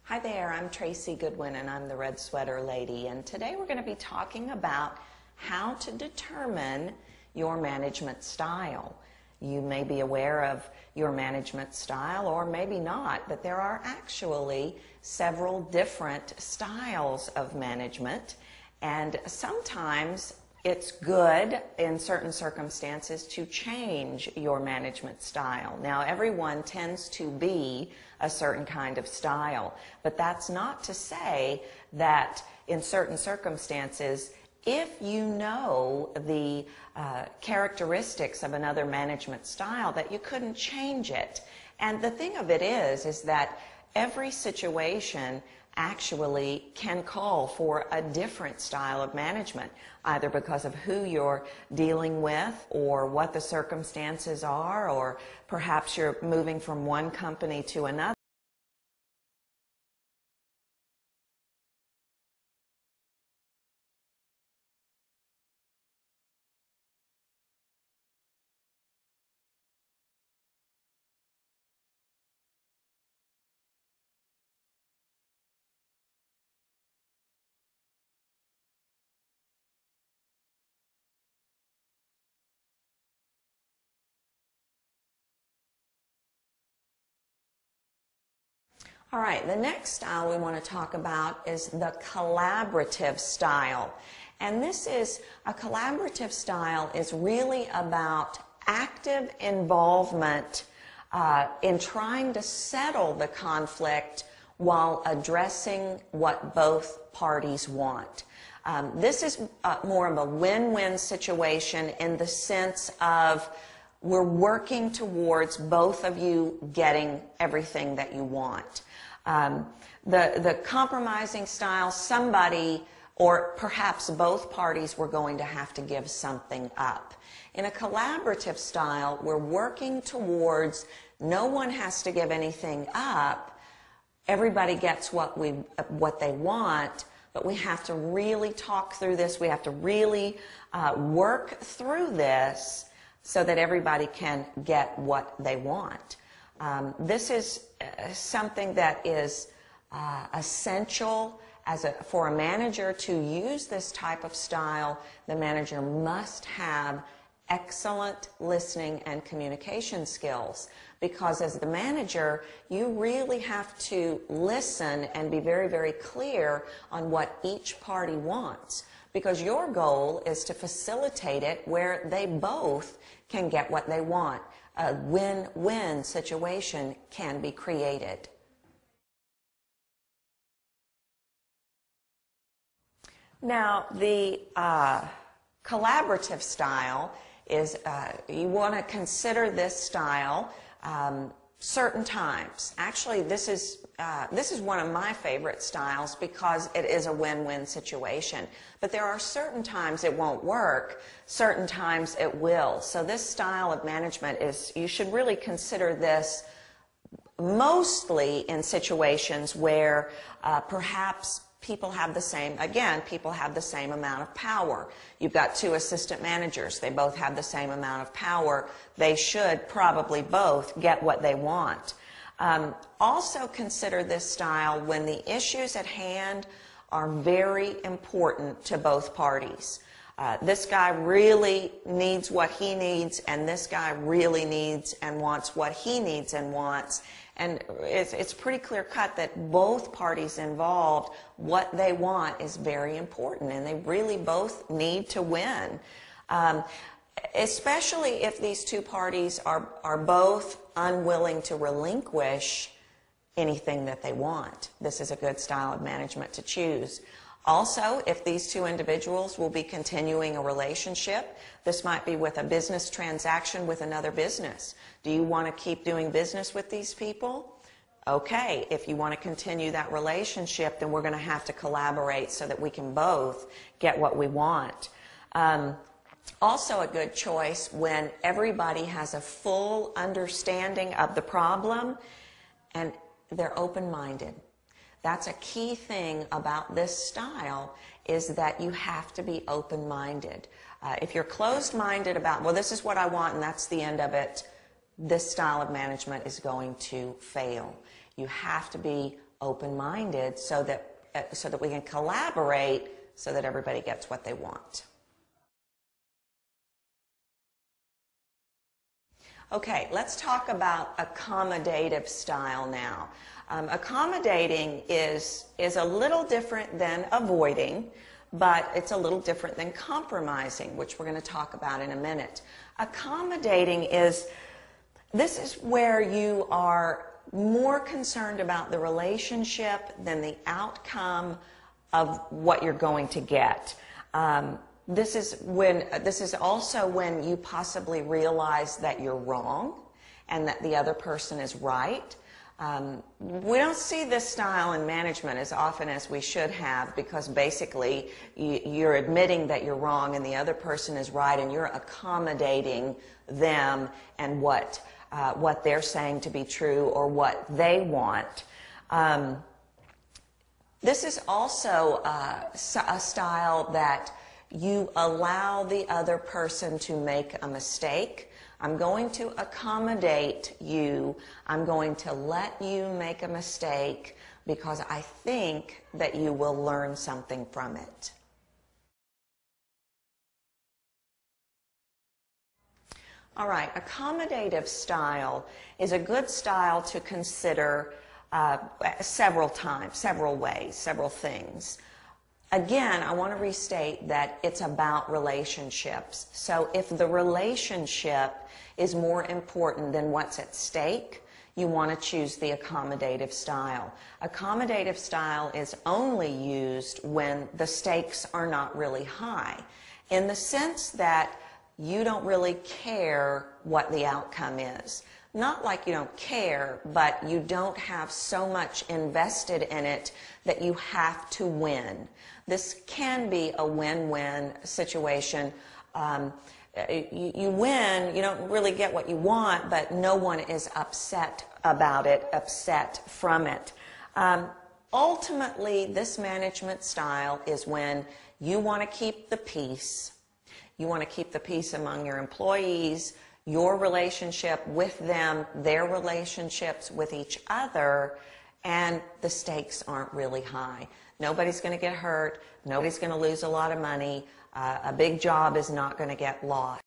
Hi there, I'm Tracy Goodwin and I'm the Red Sweater Lady, and today we're going to be talking about how to determine your management style. You may be aware of your management style or maybe not, but there are actually several different styles of management, and sometimes it's good in certain circumstances to change your management style. Now, everyone tends to be a certain kind of style, but that's not to say that in certain circumstances, if you know the characteristics of another management style, that you couldn't change it. And the thing of it is that every situation actually can call for a different style of management, either because of who you're dealing with or what the circumstances are, or perhaps you're moving from one company to another. All right, the next style we want to talk about is the collaborative style. And this is, a collaborative style is really about active involvement in trying to settle the conflict while addressing what both parties want. This is more of a win-win situation in the sense of we're working towards both of you getting everything that you want. The compromising style, somebody or perhaps both parties were going to have to give something up. In a collaborative style, we're working towards no one has to give anything up. Everybody gets what they want, but we have to really talk through this. We have to really work through this so that everybody can get what they want. This is something that is essential for a manager to use this type of style. The manager must have excellent listening and communication skills, because as the manager, you really have to listen and be very, very clear on what each party wants, because your goal is to facilitate it where they both can get what they want. A win-win situation can be created. Now, the collaborative style is, you want to consider this style certain times. Actually, this is one of my favorite styles because it is a win-win situation. But there are certain times it won't work, certain times it will. So this style of management is, you should really consider this mostly in situations where perhaps people have the same amount of power. You've got two assistant managers. They both have the same amount of power. They should probably both get what they want. Also consider this style when the issues at hand are very important to both parties. This guy really needs what he needs, and this guy really needs and wants what he needs and wants. And it's pretty clear cut that both parties involved, what they want is very important, and they really both need to win. Especially if these two parties are both unwilling to relinquish anything that they want. This is a good style of management to choose. Also, if these two individuals will be continuing a relationship, this might be with a business transaction with another business. Do you want to keep doing business with these people? Okay, if you want to continue that relationship, then we're going to have to collaborate so that we can both get what we want. Also a good choice when everybody has a full understanding of the problem and they're open-minded. That's a key thing about this style, is that you have to be open-minded. If you're closed-minded about, well, this is what I want and that's the end of it, this style of management is going to fail. You have to be open-minded so that we can collaborate so that everybody gets what they want. Okay, let's talk about accommodative style now. Accommodating is a little different than avoiding, but it's a little different than compromising, which we're going to talk about in a minute. Accommodating is where you are more concerned about the relationship than the outcome of what you're going to get. This is also when you possibly realize that you're wrong and that the other person is right. We don't see this style in management as often as we should have, because basically you're admitting that you're wrong and the other person is right, and you're accommodating them and what they're saying to be true or what they want. This is also a style that you allow the other person to make a mistake. I'm going to accommodate you. I'm going to let you make a mistake because I think that you will learn something from it. All right, accommodative style is a good style to consider several times, several ways, several things. Again, I want to restate that it's about relationships. So if the relationship is more important than what's at stake, you want to choose the accommodative style. Accommodative style is only used when the stakes are not really high, in the sense that you don't really care what the outcome is. Not like you don't care, but you don't have so much invested in it that you have to win. This can be a win-win situation. You win, you don't really get what you want, but no one is upset about it, upset from it. Ultimately, this management style is when you want to keep the peace. You want to keep the peace among your employees, your relationship with them, their relationships with each other, and the stakes aren't really high. Nobody's going to get hurt. Nobody's going to lose a lot of money. A big job is not going to get lost.